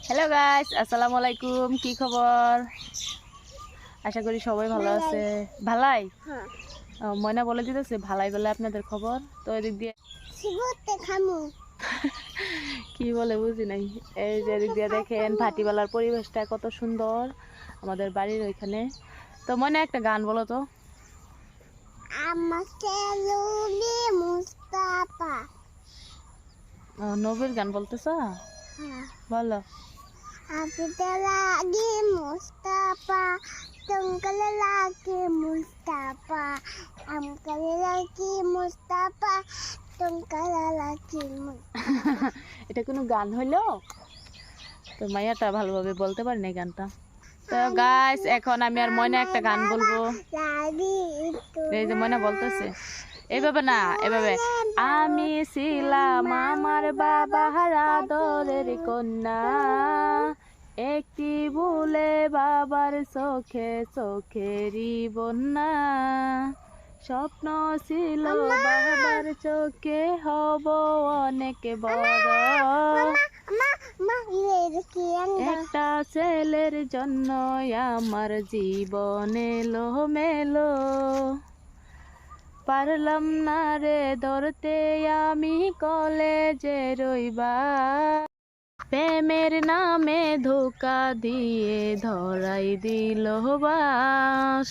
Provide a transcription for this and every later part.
Hello guys, আসসালামু আলাইকুম। কি খবর? আশা করি সবাই ভালো আছে। ভালাই ময়না বলে দিতেছে ভালাই বলে আপনাদের খবর। তো এদিক দিয়ে কি বলে বুঝি নাই। এই যে এদিক দিয়ে দেখেন ভাটিবালার পরিবেশটা কত সুন্দর আমাদের বাড়ির ওইখানে। তো ময়না একটা গান বলো তো। নবীর গান বলতেছ? বলো। lagi Mustafa, tungkal lagi Mustafa, amkal lagi Mustafa, tungkal lagi Mustafa. এটা কোনো গান হইলো? তো মাইয়াটা ভালোভাবে বলতে পারি না গানটা। তো গাইস, এখন আমি আর ময়না একটা গান বলবো। এই যে ময়না বলতেছে এভাবে না, এভাবে। আমি ছিলাম আমার বাবার আদরের কন্যা, একটি ভুলে বাবার চোখে চোখেরই বন্যা, স্বপ্ন ছিল বাবার চোখে হব অনেক বড়, একটা ছেলের জন্য আমার জীবন এলো মেলো, পারলাম না রে ধরতে আমি কলেজে রইবা, প্রেমের নামে ধোকা দিয়ে ধরাই দিল বাস,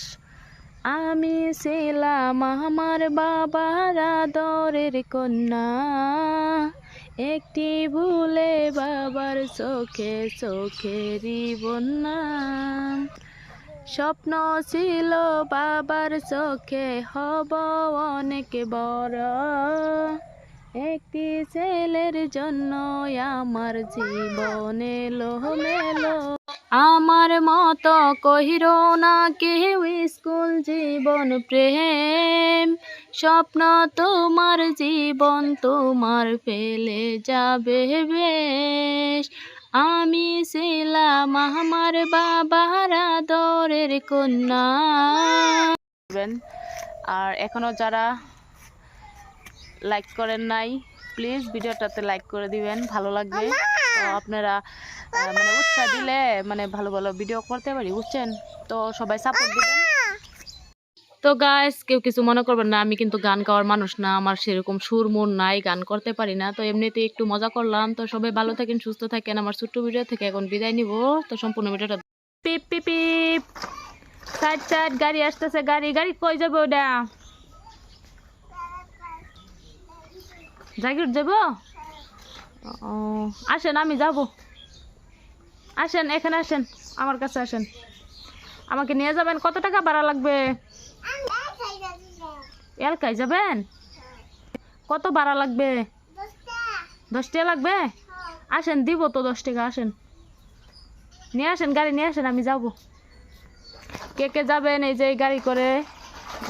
আমি ছিলাম আমার বাবার আদরের কন্যা, একটি ভুলে বাবার চোখে চোখেরই বন্যা, স্বপ্ন ছিল বাবার চোখে হব অনেক বড়, একটি ছেলের জন্য আমার জীবন এলো মেলো, আমার মতো কহিরো না কেউ স্কুল জীবন প্রেম, স্বপ্ন তোমার জীবন তোমার ফেলে যাবে বেশ, আমি ছিলাম আমার বাবার আদরের কন্যা। আর এখনো যারা লাইক করেন নাই, প্লিজ ভিডিওটাতে লাইক করে দিবেন, ভালো লাগবে। তো আপনারা মানে উৎসাহ দিলে মানে ভালো ভালো ভিডিও করতে পারি, বুঝছেন? তো সবাই সাপোর্ট দিবেন। তো গাইস, কেউ কিছু মনে করবেন না, আমি কিন্তু গান গাওয়ার মানুষ না, আমার সেরকম সুর মন নাই, গান করতে পারি না। তো এমনিতে একটু মজা করলাম। তো সবাই ভালো থাকেন, সুস্থ থাকেন। আমার ছোট্ট ভিডিও থেকে এখন বিদায় নিব। তো সম্পূর্ণ ভিডিওটা পিপ পিপ পিপ, সাইড সাইড গাড়ি আসতেছে, গাড়ি গাড়ি কই যাবে ওটা? জাগির যাব? আসেন, আমি যাব। আসেন, এখানে আসেন, আমার কাছে আসেন, আমাকে নিয়ে যাবেন। কত টাকা ভাড়া লাগবে? এলাকায় যাবেন? কত ভাড়া লাগবে? 10 টাকা লাগবে? আসেন, দিব তো 10 টাকা। আসেন, নিয়ে আসেন, গাড়ি নিয়ে আসেন, আমি যাব। কে কে যাবেন? এই যে গাড়ি করে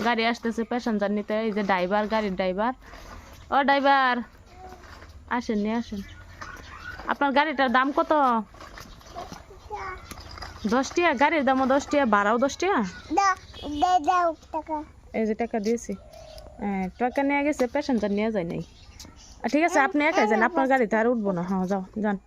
গাড়ি আসতেছে প্যাসেঞ্জার নিতে। এই যে ড্রাইভার, গাড়ির ড্রাইভার। ও ড্রাইভার, আসেন, নিয়ে আসেন। আপনার গাড়িটার দাম কত? 10 টাকা। গাড়ির দামও 10 টাকা, ভাড়াও 10 টাকা। এই যে টাকা দিয়েছি। টাকা নিয়ে গেছে, প্যাসেঞ্জার নিয়ে যায় নাই। ঠিক আছে, আপনি একাই যান, আপনার গাড়িতে আর উঠবো না। হ্যাঁ, যাও, যান।